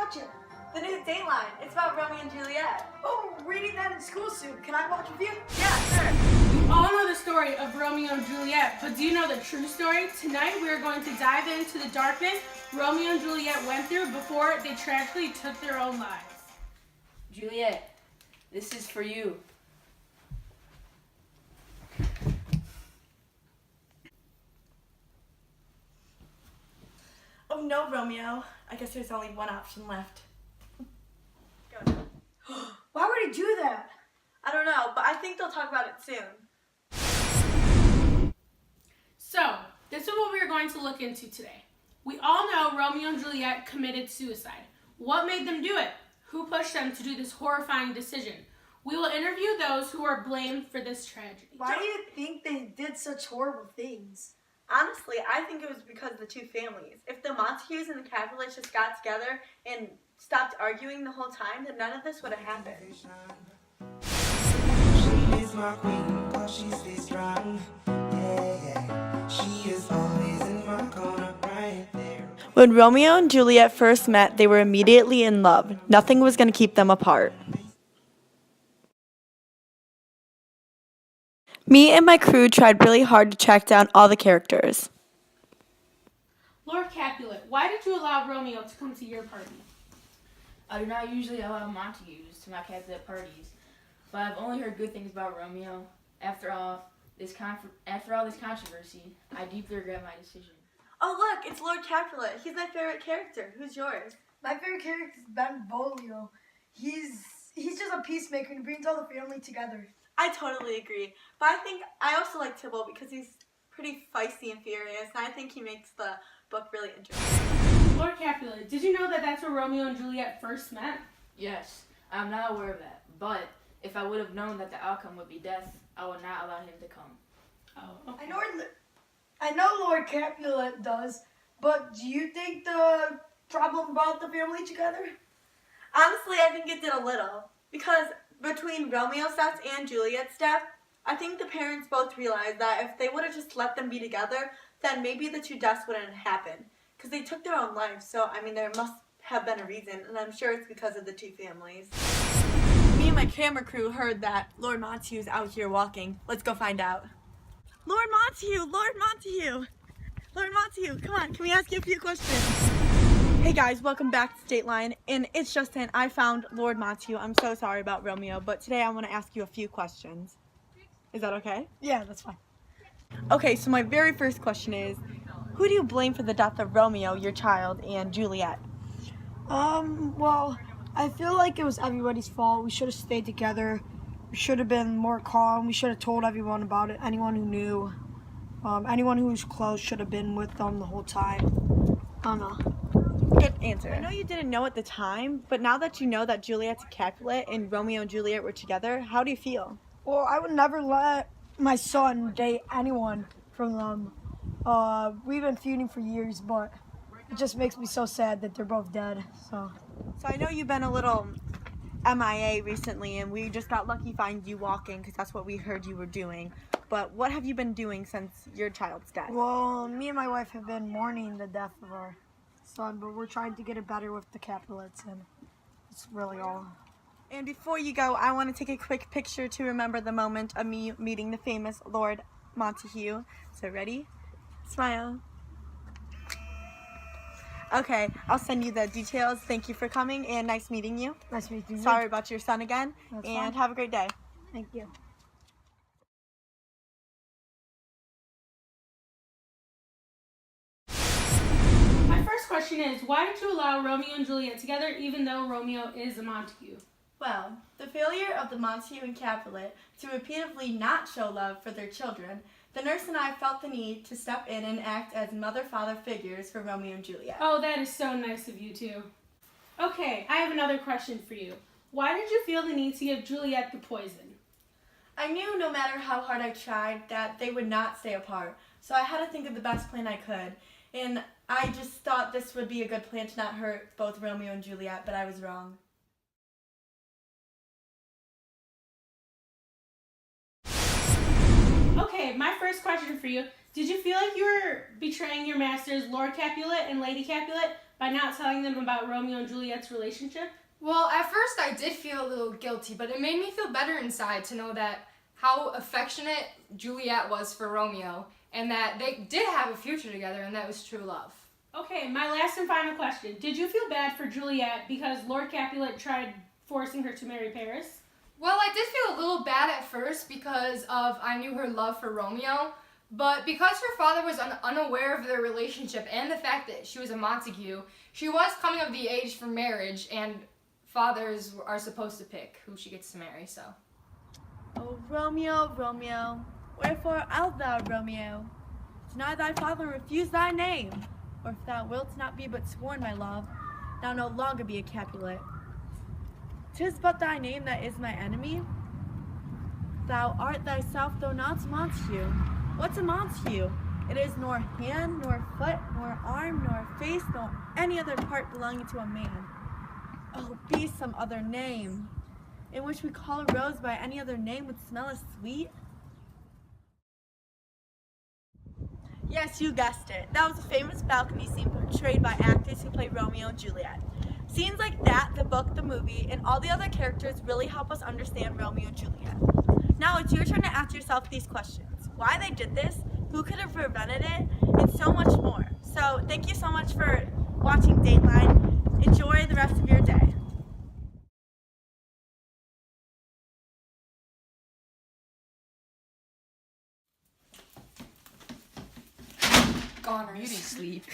watching? The new Dateline. It's about Romeo and Juliet. Oh, reading that in school soon. Can I watch with you? Yeah, sure. You all know the story of Romeo and Juliet, but do you know the true story? Tonight we are going to dive into the darkness Romeo and Juliet went through before they tragically took their own lives. Juliet, this is for you. Oh no, Romeo. I guess there's only one option left. Go. Why would he do that? I don't know, but I think they'll talk about it soon. So, this is what we are going to look into today. We all know Romeo and Juliet committed suicide. What made them do it? Who pushed them to do this horrifying decision? We will interview those who are blamed for this tragedy. Why do you think they did such horrible things? Honestly, I think it was because of the two families. If the Montagues and the Capulets just got together and stopped arguing the whole time, then none of this would have happened. She is my queen, cause she stays strong. Yeah, yeah. She is always in my corner, right there. When Romeo and Juliet first met, they were immediately in love. Nothing was going to keep them apart. Me and my crew tried really hard to track down all the characters. Lord Capulet, why did you allow Romeo to come to your party? I do not usually allow Montagues to my Capulet parties, but I've only heard good things about Romeo. After all this controversy, I deeply regret my decision. Oh look, it's Lord Capulet. He's my favorite character. Who's yours? My favorite character is Benvolio. He's just a peacemaker and brings all the family together. I totally agree. But I think I also like Tybalt because he's pretty feisty and furious, and I think he makes the book really interesting. Lord Capulet, did you know that that's where Romeo and Juliet first met? Yes, I'm not aware of that, but if I would have known that the outcome would be death, I would not allow him to come. Oh, okay. I know Lord Capulet does, but do you think the problem brought the family together? Honestly, I think it did a little. Because between Romeo's death and Juliet's death, I think the parents both realized that if they would have just let them be together, then maybe the two deaths wouldn't happen. Because they took their own lives, so I mean there must have been a reason, and I'm sure it's because of the two families. Me and my camera crew heard that Lord Montague's out here walking. Let's go find out. Lord Montague! Lord Montague! Lord Montague, come on, can we ask you a few questions? Hey guys, welcome back to Dateline, and it's Justin. I found Lord Montague. I'm so sorry about Romeo, but today I want to ask you a few questions. Is that okay? Yeah, that's fine. Okay, so my very first question is, who do you blame for the death of Romeo, your child, and Juliet? Well, I feel like it was everybody's fault. We should have stayed together. We should have been more calm. We should have told everyone about it. Anyone who knew, anyone who was close should have been with them the whole time. I don't know. Good answer. I know you didn't know at the time, but now that you know that Juliet's a Capulet and Romeo and Juliet were together, how do you feel? Well, I would never let my son date anyone from them. We've been feuding for years, but it just makes me so sad that they're both dead. So I know you've been a little MIA recently, and we just got lucky finding you walking because that's what we heard you were doing. But what have you been doing since your child's death? Well, me and my wife have been mourning the death of our son, but we're trying to get it better with the Capulets, and it's really all. And before you go, I want to take a quick picture to remember the moment of me meeting the famous Lord Montague. So ready? Smile. Okay, I'll send you the details. Thank you for coming, and nice meeting you. Nice meeting you. Sorry about your son again, That's and fine. have a great day. Thank you. My first question is, why did you allow Romeo and Juliet together even though Romeo is a Montague? Well, the failure of the Montague and Capulet to repeatedly not show love for their children, the nurse and I felt the need to step in and act as mother-father figures for Romeo and Juliet. Oh, that is so nice of you two. Okay, I have another question for you. Why did you feel the need to give Juliet the poison? I knew no matter how hard I tried that they would not stay apart, so I had to think of the best plan I could. And I just thought this would be a good plan to not hurt both Romeo and Juliet, but I was wrong. Okay, my first question for you. Did you feel like you were betraying your masters, Lord Capulet and Lady Capulet, by not telling them about Romeo and Juliet's relationship? Well, at first I did feel a little guilty, but it made me feel better inside to know that how affectionate Juliet was for Romeo and that they did have a future together and that was true love. Okay, my last and final question. Did you feel bad for Juliet because Lord Capulet tried forcing her to marry Paris? Well, I did feel a little bad at first because of I knew her love for Romeo, but because her father was unaware of their relationship and the fact that she was a Montague, she was coming of the age for marriage, and fathers are supposed to pick who she gets to marry, so. Oh, Romeo, Romeo, wherefore art thou, Romeo? Deny thy father and refuse thy name. Or if thou wilt not be but sworn, my love, thou no longer be a Capulet. 'Tis but thy name that is my enemy. Thou art thyself, though not Montague. What's a Montague? It is nor hand, nor foot, nor arm, nor face, nor any other part belonging to a man. Oh, be some other name, in which we call a rose by any other name would smell as sweet. Yes, you guessed it. That was a famous balcony scene portrayed by actors who play Romeo and Juliet. Scenes like that, the book, the movie, and all the other characters really help us understand Romeo and Juliet. Now it's your turn to ask yourself these questions. Why they did this, who could have prevented it, and so much more. So thank you so much for watching Dateline. Enjoy the rest of your day. Goners. Beauty sleep.